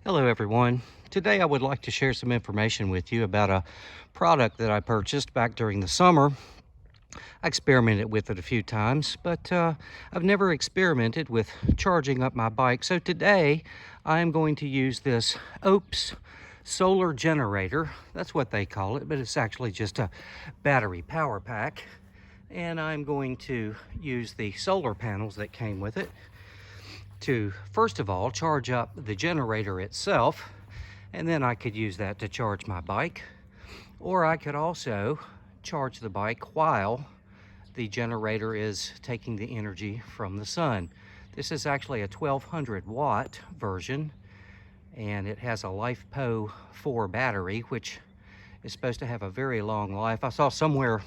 Hello everyone. Today I would like to share some information with you about a product that I purchased back during the summer. I experimented with it a few times, but I've never experimented with charging up my bike. So today I am going to use this Oupes solar generator. That's what they call it, but it's actually just a battery power pack. And I'm going to use the solar panels that came with it to, first of all, charge up the generator itself, and then I could use that to charge my bike. Or I could also charge the bike while the generator is taking the energy from the sun. This is actually a 1200 watt version, and it has a LiFePO 4 battery, which is supposed to have a very long life. I saw somewhere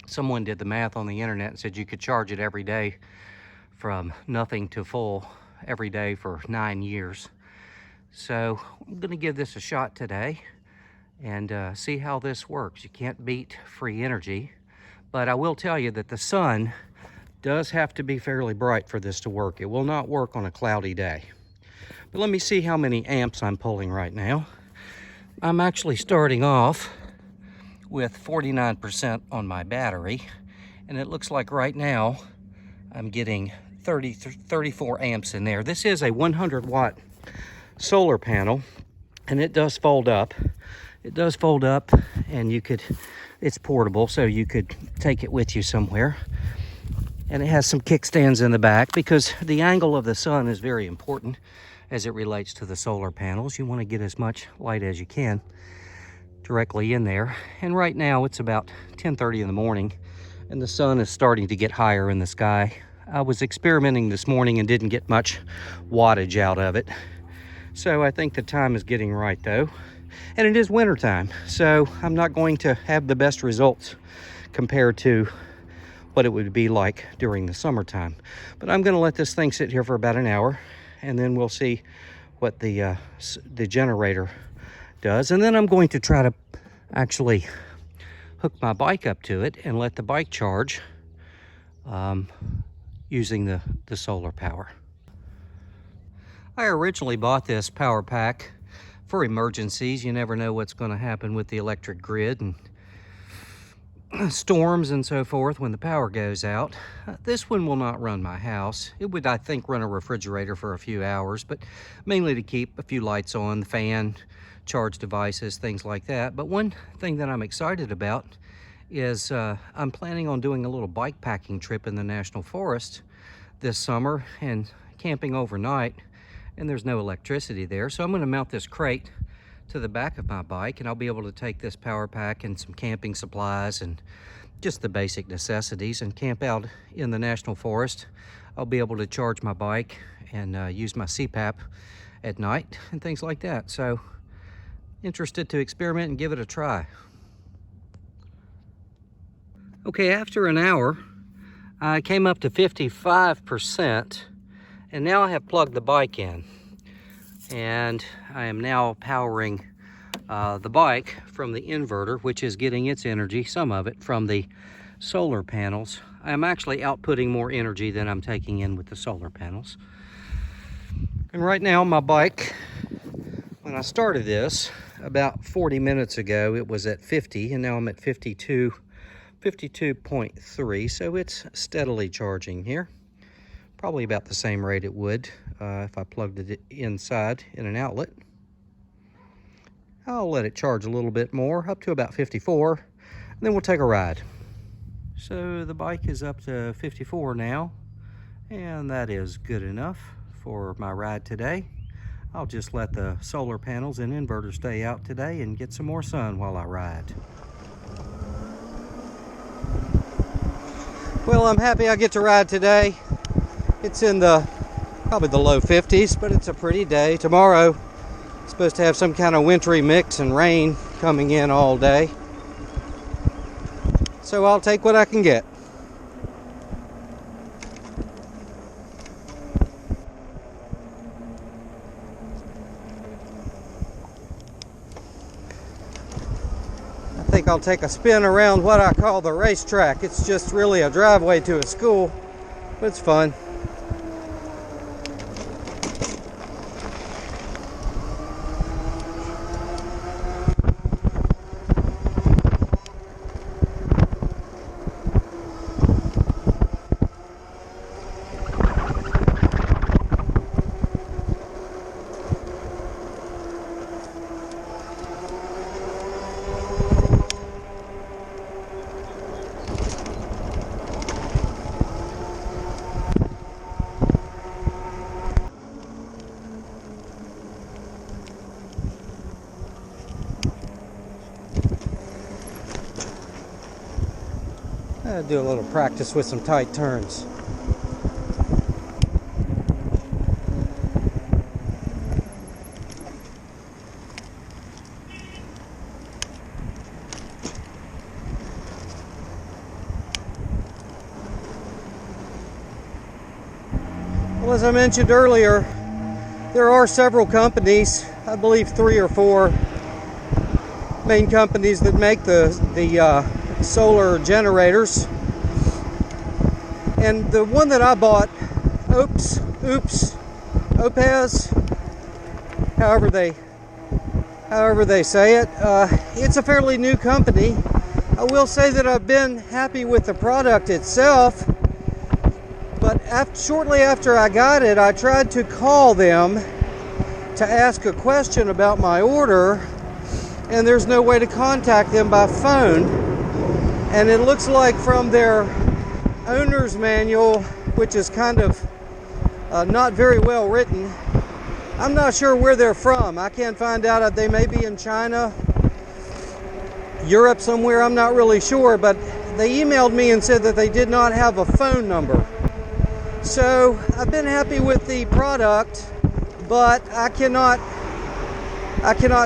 someone did the math on the internet and said you could charge it every day from nothing to full every day for 9 years. So I'm going to give this a shot today and see how this works. You can't beat free energy, but I will tell you that the sun does have to be fairly bright for this to work. It will not work on a cloudy day. But let me see how many amps I'm pulling right now. I'm actually starting off with 49% on my battery, and it looks like right now I'm getting 34 amps in there. This is a 100 watt solar panel, and it does fold up. It does fold up, and it's portable, so you could take it with you somewhere. And it has some kickstands in the back because the angle of the sun is very important as it relates to the solar panels. You want to get as much light as you can directly in there. And right now it's about 10:30 in the morning, and the sun is starting to get higher in the sky. I was experimenting this morning and didn't get much wattage out of it. So I think the time is getting right though. And it is winter time, so I'm not going to have the best results compared to what it would be like during the summertime. But I'm gonna let this thing sit here for about an hour, and then we'll see what the generator does. And then I'm going to try to actually hook my bike up to it and let the bike charge using the solar power. I originally bought this power pack for emergencies. You never know what's going to happen with the electric grid and storms and so forth when the power goes out. This one will not run my house. It would, I think, run a refrigerator for a few hours, but mainly to keep a few lights on, the fan, charge devices, things like that. But one thing that I'm excited about is I'm planning on doing a little bike packing trip in the National Forest this summer and camping overnight, and there's no electricity there. So I'm going to mount this crate to the back of my bike, and I'll be able to take this power pack and some camping supplies and just the basic necessities and camp out in the National Forest. I'll be able to charge my bike and use my CPAP at night and things like that. So interested to experiment and give it a try. Okay, after an hour, I came up to 55%, and now I have plugged the bike in. And I am now powering the bike from the inverter, which is getting its energy, some of it, from the solar panels. I'm actually outputting more energy than I'm taking in with the solar panels. And right now my bike, when I started this about 40 minutes ago, it was at 50, and now I'm at 52.3, so it's steadily charging here. Probably about the same rate it would if I plugged it inside in an outlet. I'll let it charge a little bit more, up to about 54, and then we'll take a ride. So the bike is up to 54 now, and that is good enough for my ride today. I'll just let the solar panels and inverter stay out today and get some more sun while I ride. Well, I'm happy I get to ride today. It's in probably the low 50s, but it's a pretty day. Tomorrow, it's supposed to have some kind of wintry mix and rain coming in all day. So I'll take what I can get. I think I'll take a spin around what I call the racetrack. It's just really a driveway to a school, but it's fun. I'll do a little practice with some tight turns. Well, as I mentioned earlier, there are several companies, I believe 3 or 4 main companies that make the solar generators. And the one that I bought, Oupes, however they say it, it's a fairly new company. I will say that I've been happy with the product itself. But shortly after I got it, I tried to call them to ask a question about my order, and there's no way to contact them by phone. And it looks like from their owner's manual, which is kind of not very well written, I'm not sure where they're from. I can't find out. They may be in China, Europe somewhere, I'm not really sure, but they emailed me and said that they did not have a phone number. So I've been happy with the product, but I cannot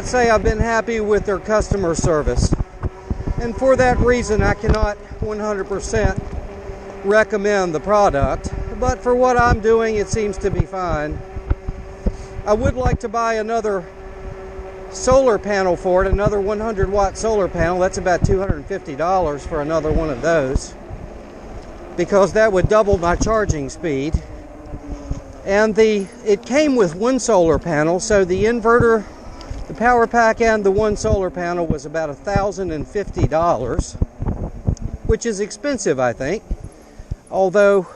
say I've been happy with their customer service. And for that reason, I cannot 100% recommend the product. But for what I'm doing, it seems to be fine. I would like to buy another solar panel for it, another 100-watt solar panel. That's about $250 for another one of those, because that would double my charging speed. And it came with one solar panel, so the inverter, the power pack, and the one solar panel was about $1,050, which is expensive, I think. Although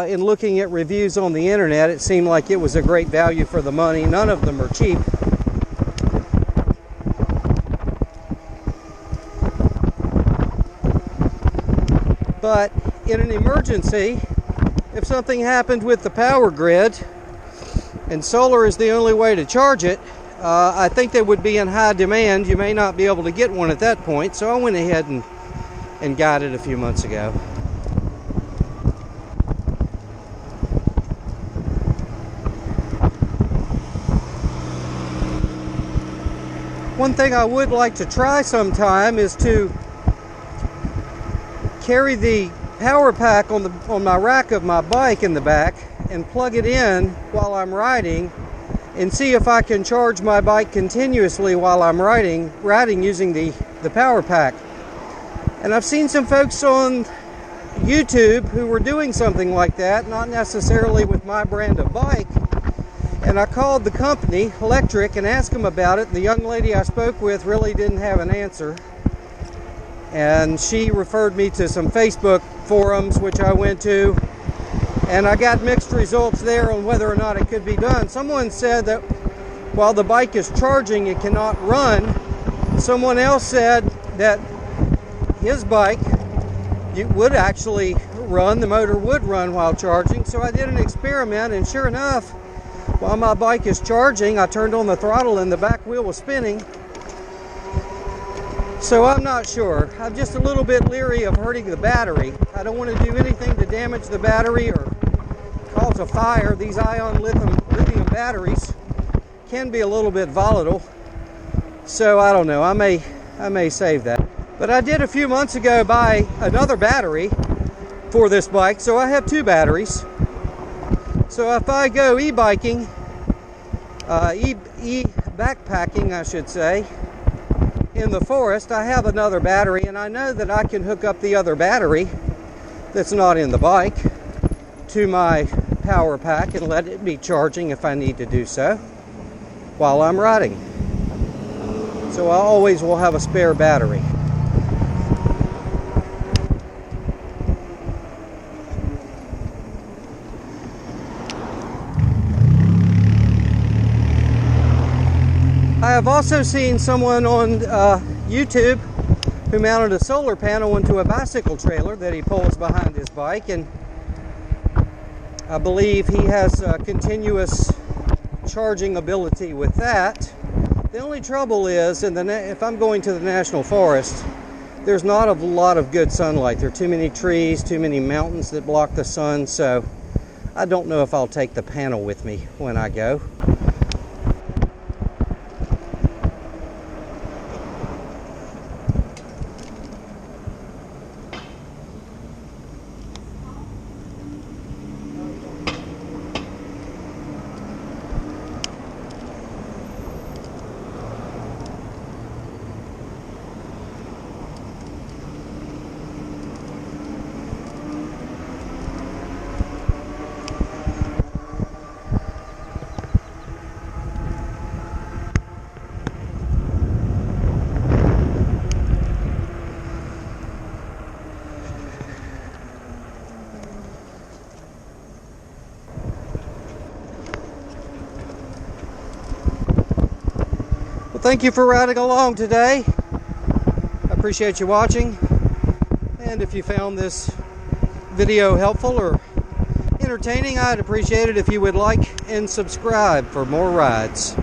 in looking at reviews on the internet, it seemed like it was a great value for the money. None of them are cheap. But in an emergency, if something happened with the power grid and solar is the only way to charge it, I think they would be in high demand. You may not be able to get one at that point, so I went ahead and got it a few months ago. One thing I would like to try sometime is to carry the power pack on my rack of my bike in the back and plug it in while I'm riding, and see if I can charge my bike continuously while I'm riding using the power pack. And I've seen some folks on YouTube who were doing something like that, not necessarily with my brand of bike. And I called the company, Lectric, and asked them about it. The young lady I spoke with really didn't have an answer. And she referred me to some Facebook forums, which I went to, and I got mixed results there on whether or not it could be done. Someone said that while the bike is charging, it cannot run. Someone else said that his bike, it would actually run, the motor would run while charging. So I did an experiment, and sure enough, while my bike is charging, I turned on the throttle and the back wheel was spinning. So I'm not sure. I'm just a little bit leery of hurting the battery. I don't want to do anything to damage the battery or cause a fire. These ion lithium batteries can be a little bit volatile. So I don't know. I may save that. But I did a few months ago buy another battery for this bike, so I have 2 batteries. So if I go e-biking, e-backpacking, I should say, in the forest, I have another battery, and I know that I can hook up the other battery that's not in the bike to my power pack and let it be charging if I need to do so while I'm riding. So I always will have a spare battery. I have also seen someone on YouTube who mounted a solar panel into a bicycle trailer that he pulls behind his bike, and I believe he has continuous charging ability with that. The only trouble is, if I'm going to the national forest, there's not a lot of good sunlight. There are too many trees, too many mountains that block the sun, so I don't know if I'll take the panel with me when I go. Thank you for riding along today. I appreciate you watching. And if you found this video helpful or entertaining, I'd appreciate it if you would like and subscribe for more rides.